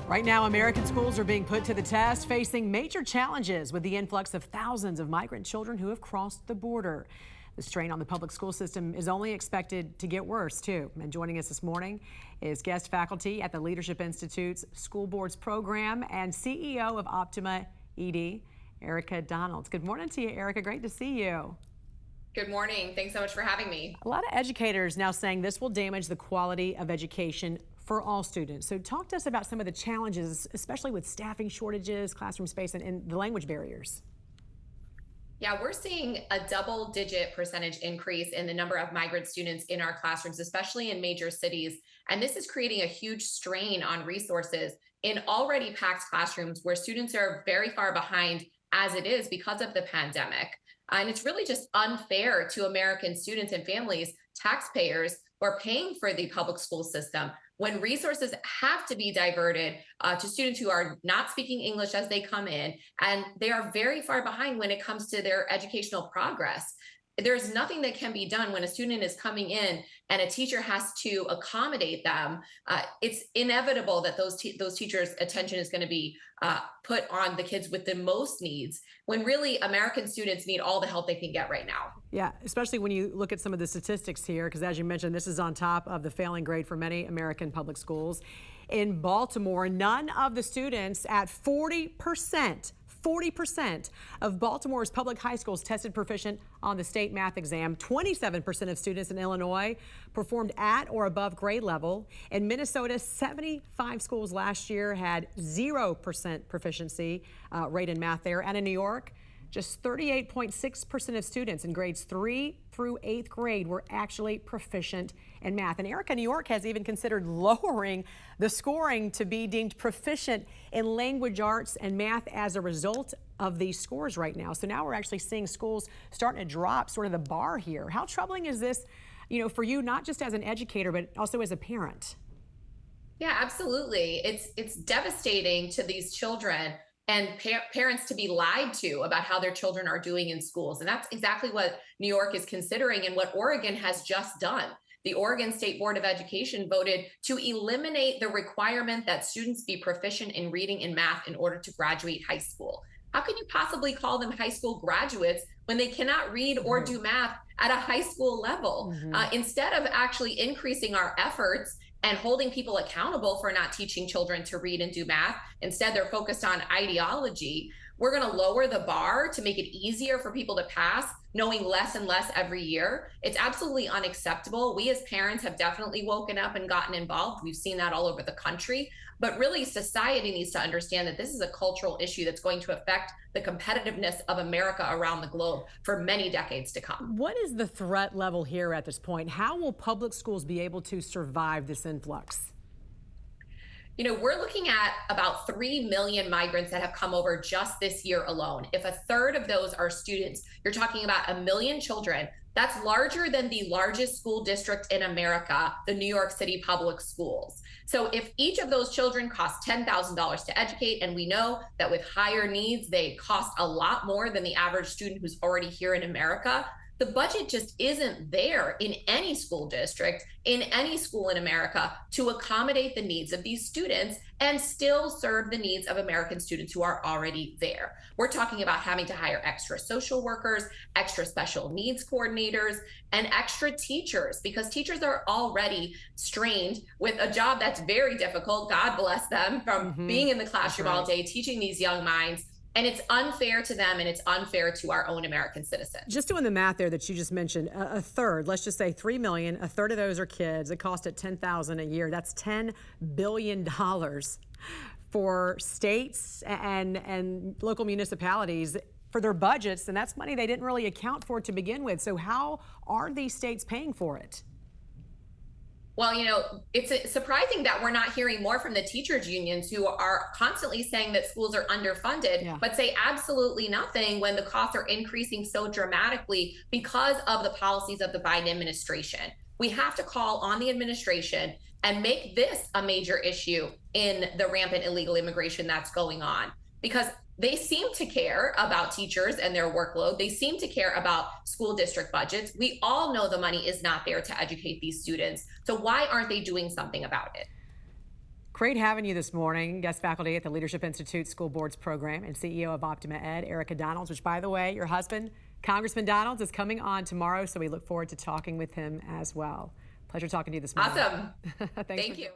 Right now, American schools are being put to the test, facing major challenges with the influx of thousands of migrant children who have crossed the border. The strain on the public school system is only expected to get worse, too. And joining us this morning is guest faculty at the Leadership Institute's School Boards Program and CEO of Optima ED, Erica Donalds. Good morning to you, Erica. Great to see you. Good morning. Thanks so much for having me. A lot of educators now saying this will damage the quality of education for all students. So talk to us about some of the challenges, especially with staffing shortages, classroom space, and the language barriers. Yeah, we're seeing a double-digit percentage increase in the number of migrant students in our classrooms, especially in major cities. And this is creating a huge strain on resources in already packed classrooms where students are very far behind as it is because of the pandemic. And it's really just unfair to American students and families, taxpayers, who are paying for the public school system when resources have to be diverted to students who are not speaking English as they come in, and they are very far behind when it comes to their educational progress. There's nothing that can be done when a student is coming in and a teacher has to accommodate them. It's inevitable that those teachers' attention is going to be put on the kids with the most needs, when really American students need all the help they can get right now. Yeah, especially when you look at some of the statistics here, because as you mentioned, this is on top of the failing grade for many American public schools. In Baltimore, none of the students at 40% of Baltimore's public high schools tested proficient on the state math exam. 27% of students in Illinois performed at or above grade level. In Minnesota, 75 schools last year had 0% proficiency rate in math there. And in New York, just 38.6% of students in grades 3 through 8th grade were actually proficient in math. And Erica, New York has even considered lowering the scoring to be deemed proficient in language arts and math as a result of these scores right now. So now we're actually seeing schools starting to drop sort of the bar here. How troubling is this, for you, not just as an educator, but also as a parent? Yeah, absolutely. It's devastating to these children and parents to be lied to about how their children are doing in schools. And that's exactly what New York is considering and what Oregon has just done. The Oregon State Board of Education voted to eliminate the requirement that students be proficient in reading and math in order to graduate high school. How can you possibly call them high school graduates when they cannot read or do math at a high school level? Instead of actually increasing our efforts and holding people accountable for not teaching children to read and do math, instead they're focused on ideology. We're going to lower the bar to make it easier for people to pass, knowing less and less every year. It's absolutely unacceptable. We as parents have definitely woken up and gotten involved. We've seen that all over the country. But really, society needs to understand that this is a cultural issue that's going to affect the competitiveness of America around the globe for many decades to come. What is the threat level here at this point? How will public schools be able to survive this influx? We're looking at about 3 million migrants that have come over just this year alone. If a third of those are students, you're talking about 1 million children. That's larger than the largest school district in America, the New York City Public Schools. So if each of those children costs $10,000 to educate, and we know that with higher needs, they cost a lot more than the average student who's already here in America, the budget just isn't there in any school district, in any school in America, to accommodate the needs of these students and still serve the needs of American students who are already there. We're talking about having to hire extra social workers, extra special needs coordinators, and extra teachers, because teachers are already strained with a job that's very difficult, God bless them, from being in the classroom all day, teaching these young minds. And it's unfair to them, and it's unfair to our own American citizens. Just doing the math there that you just mentioned, a third, let's just say 3 million, a third of those are kids. It costs at $10,000 a year. That's $10 billion for states and local municipalities for their budgets, and that's money they didn't really account for to begin with. So how are these states paying for it? Well, it's surprising that we're not hearing more from the teachers unions, who are constantly saying that schools are underfunded, but say absolutely nothing when the costs are increasing so dramatically because of the policies of the Biden administration. We have to call on the administration and make this a major issue in the rampant illegal immigration that's going on, because they seem to care about teachers and their workload. They seem to care about school district budgets. We all know the money is not there to educate these students. So why aren't they doing something about it? Great having you this morning. Guest faculty at the Leadership Institute School Boards Program and CEO of Optima Ed, Erica Donalds, which, by the way, your husband, Congressman Donalds, is coming on tomorrow, so we look forward to talking with him as well. Pleasure talking to you this morning. Awesome. Thanks Thank you.